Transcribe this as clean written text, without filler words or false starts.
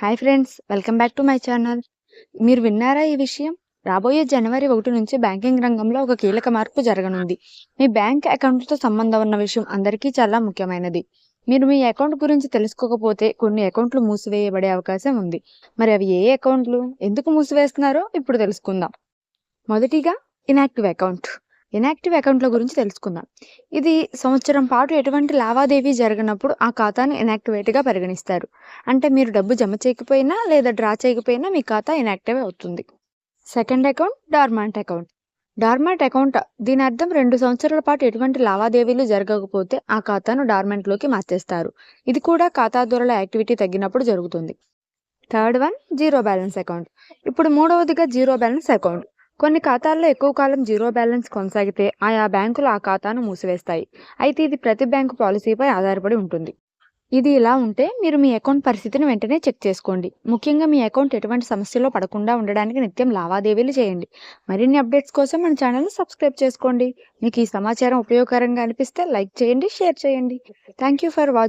Hi friends, welcome back to my channel. మీరు విన్నారా ఈ విషయం? రాబోయే జనవరి 1 నుంచి బ్యాంకింగ్ రంగంలో ఒక కీలక మార్పు జరగనుంది. మీ బ్యాంక్ అకౌంట్తో సంబంధం ఉన్న విషయం అందరికీ చాలా ముఖ్యమైనది. మీరు మీ అకౌంట్ గురించి తెలుసుకోకపోతే కొన్ని అకౌంట్లు మూసివేయబడే అవకాశం ఉంది. మరి అవి ఏ అకౌంట్లు, ఎందుకు మూసివేస్తున్నారో ఇప్పుడు తెలుసుకుందాం. మొదటిగా ఇనాక్టివ్ అకౌంట్. ఇనాక్టివ్ అకౌంట్ల గురించి తెలుసుకుందాం. ఇది సంవత్సరం పాటు ఎటువంటి లావాదేవీ జరగనప్పుడు ఆ ఖాతాను ఇనాక్టివేట్గా పరిగణిస్తారు. అంటే మీరు డబ్బు జమ చేయకపోయినా లేదా డ్రా చేయకపోయినా మీ ఖాతా ఇనాక్టివ్ అవుతుంది. Second account డార్మాంట్ account. డార్మాంట్ అకౌంట్ దీని అర్థం 2 సంవత్సరాల పాటు ఎటువంటి లావాదేవీలు జరగకపోతే ఆ ఖాతాను డార్మెంట్లోకి మార్చేస్తారు. ఇది కూడా ఖాతాదారుల యాక్టివిటీ తగ్గినప్పుడు జరుగుతుంది. Third one zero balance account. ఇప్పుడు మూడవదిగా జీరో బ్యాలెన్స్ అకౌంట్. కొన్ని ఖాతాల్లో ఎక్కువ కాలం జీరో బ్యాలెన్స్ కొనసాగితే ఆయా బ్యాంకులు ఆ ఖాతాను మూసివేస్తాయి. అయితే ఇది ప్రతి బ్యాంకు పాలసీపై ఆధారపడి ఉంటుంది. ఇది ఇలా ఉంటే మీరు మీ అకౌంట్ పరిస్థితిని వెంటనే చెక్ చేసుకోండి. ముఖ్యంగా మీ అకౌంట్ ఎటువంటి సమస్యలో పడకుండా ఉండడానికి నిత్యం లావాదేవీలు చేయండి. మరిన్ని అప్డేట్స్ కోసం మన ఛానల్ని సబ్స్క్రైబ్ చేసుకోండి. మీకు ఈ సమాచారం ఉపయోగకరంగా అనిపిస్తే లైక్ చేయండి, షేర్ చేయండి. Thank you for watching.